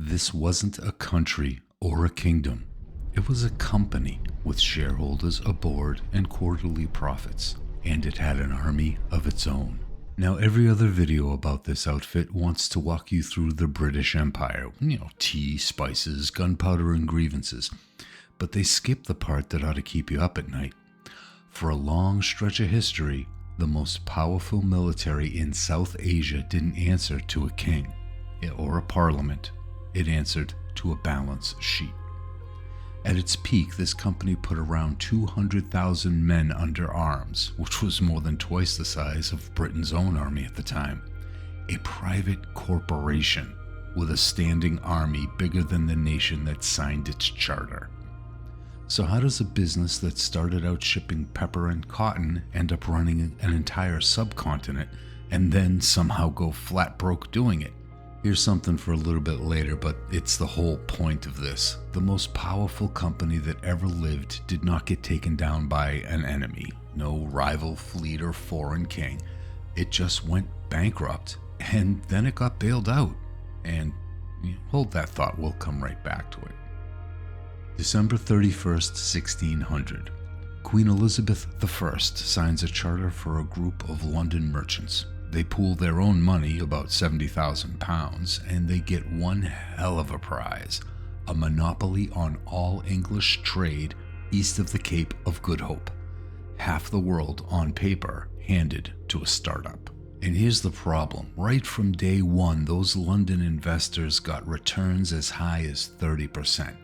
This wasn't a country or a kingdom. It was a company with shareholders, a board, and quarterly profits. And it had an army of its own. Now, every other video about this outfit wants to walk you through the British Empire. Tea, spices, gunpowder, and grievances. But they skip the part that ought to keep you up at night. For a long stretch of history, the most powerful military in South Asia didn't answer to a king or a parliament. It answered to a balance sheet. At its peak, this company put around 200,000 men under arms, which was more than twice the size of Britain's own army at the time. A private corporation with a standing army bigger than the nation that signed its charter. So how does a business that started out shipping pepper and cotton end up running an entire subcontinent and then somehow go flat broke doing it? Here's something for a little bit later, but it's the whole point of this. The most powerful company that ever lived did not get taken down by an enemy. No rival fleet or foreign king. It just went bankrupt, and then it got bailed out. And hold that thought, we'll come right back to it. December 31st, 1600. Queen Elizabeth I signs a charter for a group of London merchants. They pool their own money, about £70,000, and they get one hell of a prize, a monopoly on all English trade east of the Cape of Good Hope. Half the world, on paper, handed to a startup. And here's the problem. Right from day one, those London investors got returns as high as 30%.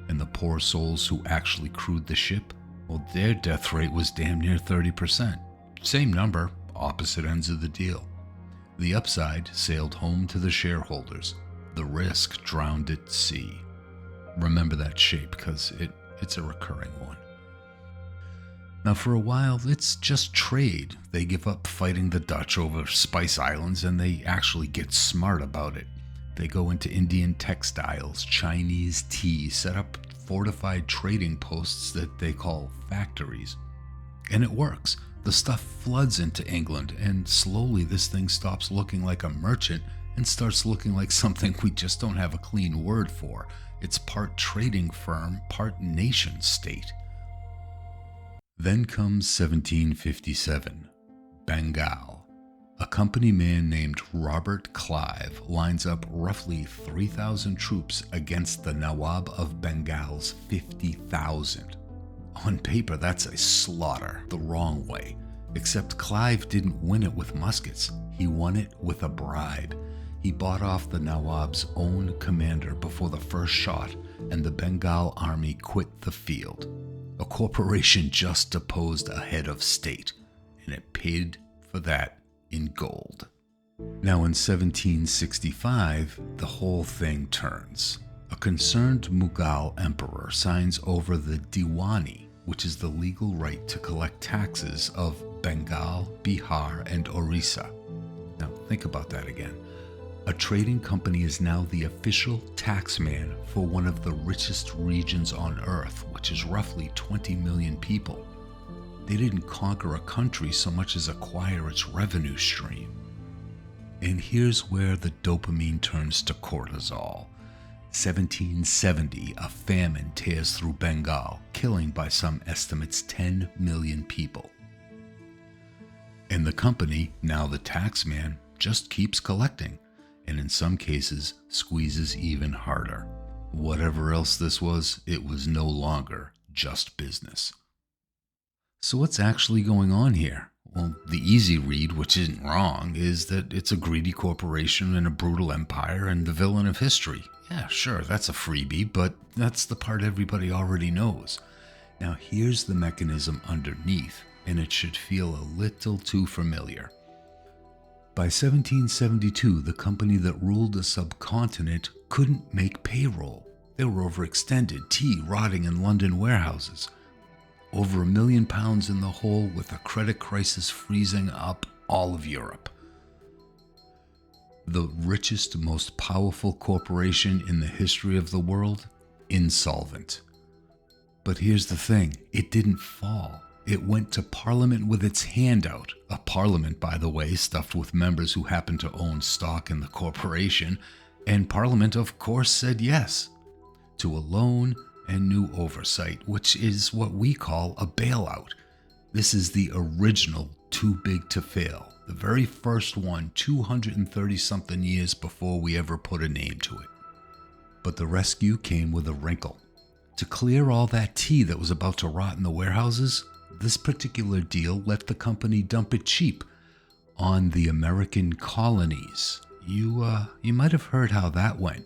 And the poor souls who actually crewed the ship, well, their death rate was damn near 30%. Same number. Opposite ends of the deal. The upside sailed home to the shareholders. The risk drowned at sea. Remember that shape because it's a recurring one. Now for a while, it's just trade. They give up fighting the Dutch over Spice Islands and they actually get smart about it. They go into Indian textiles, Chinese tea, set up fortified trading posts that they call factories. And it works. The stuff floods into England, and slowly this thing stops looking like a merchant and starts looking like something we just don't have a clean word for. It's part trading firm, part nation state. Then comes 1757. Bengal. A company man named Robert Clive lines up roughly 3,000 troops against the Nawab of Bengal's 50,000. On paper, that's a slaughter the wrong way. Except Clive didn't win it with muskets. He won it with a bribe. He bought off the Nawab's own commander before the first shot, and the Bengal army quit the field. A corporation just deposed a head of state, and it paid for that in gold. Now in 1765, the whole thing turns. A concerned Mughal emperor signs over the Diwani, which is the legal right to collect taxes of Bengal, Bihar, and Orissa. Now think about that again. A trading company is now the official taxman for one of the richest regions on earth, which is roughly 20 million people. They didn't conquer a country so much as acquire its revenue stream. And here's where the dopamine turns to cortisol. 1770, a famine tears through Bengal, killing by some estimates 10 million people. And the company, now the taxman, just keeps collecting, and in some cases squeezes even harder. Whatever else this was, it was no longer just business. So what's actually going on here? Well, the easy read, which isn't wrong, is that it's a greedy corporation and a brutal empire and the villain of history. Yeah, sure, that's a freebie, but that's the part everybody already knows. Now here's the mechanism underneath, and it should feel a little too familiar. By 1772, the company that ruled the subcontinent couldn't make payroll. They were overextended, tea rotting in London warehouses. Over £1 million in the hole with a credit crisis freezing up all of Europe. The richest, most powerful corporation in the history of the world, insolvent. But here's the thing, it didn't fall. It went to Parliament with its hand out. A Parliament, by the way, stuffed with members who happened to own stock in the corporation. And Parliament, of course, said yes to a loan and new oversight, which is what we call a bailout. This is the original too big to fail, the very first one 230-something years before we ever put a name to it. But the rescue came with a wrinkle. To clear all that tea that was about to rot in the warehouses, this particular deal let the company dump it cheap on the American colonies. You might have heard how that went.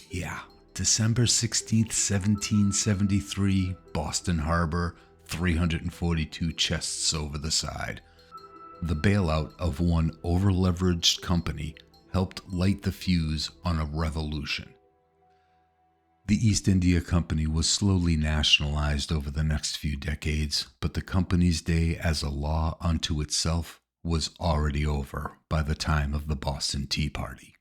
Yeah, December 16th, 1773, Boston Harbor, 342 chests over the side. The bailout of one over-leveraged company helped light the fuse on a revolution. The East India Company was slowly nationalized over the next few decades, but the company's day as a law unto itself was already over by the time of the Boston Tea Party.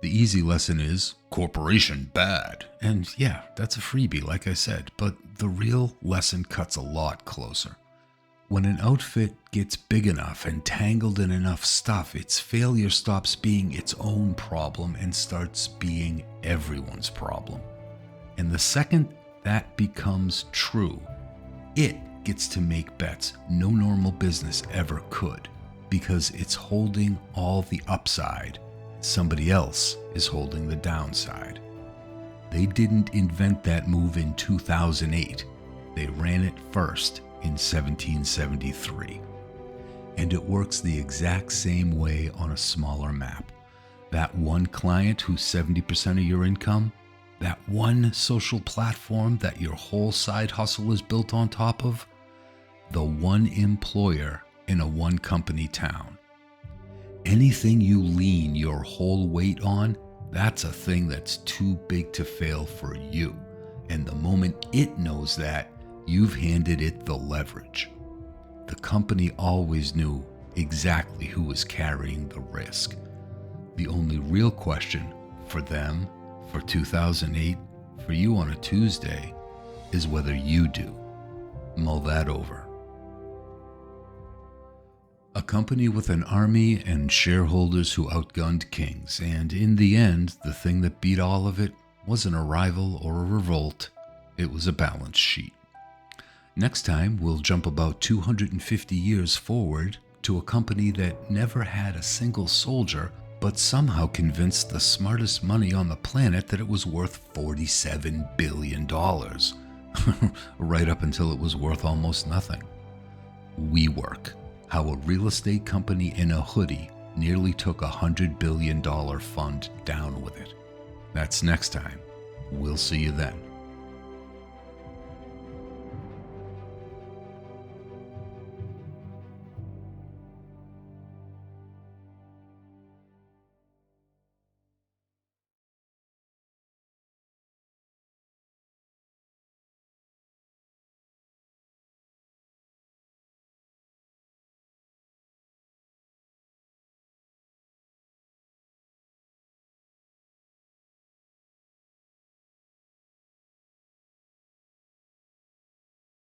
The easy lesson is, corporation bad. And yeah, that's a freebie, like I said, but the real lesson cuts a lot closer. When an outfit gets big enough and tangled in enough stuff, its failure stops being its own problem and starts being everyone's problem. And the second that becomes true, it gets to make bets no normal business ever could, because it's holding all the upside. Somebody else is holding the downside. They didn't invent that move in 2008. They ran it first in 1773. And it works the exact same way on a smaller map. That one client who's 70% of your income, that one social platform that your whole side hustle is built on top of, the one employer in a one company town. Anything you lean your whole weight on, that's a thing that's too big to fail for you. And the moment it knows that, you've handed it the leverage. The company always knew exactly who was carrying the risk. The only real question for them, for 2008, for you on a Tuesday, is whether you do. Mull that over. A company with an army and shareholders who outgunned kings, and in the end, the thing that beat all of it wasn't a rival or a revolt, it was a balance sheet. Next time, we'll jump about 250 years forward to a company that never had a single soldier, but somehow convinced the smartest money on the planet that it was worth $47 billion. Right up until it was worth almost nothing. WeWork, how a real estate company in a hoodie nearly took a $100 billion fund down with it. That's next time. We'll see you then.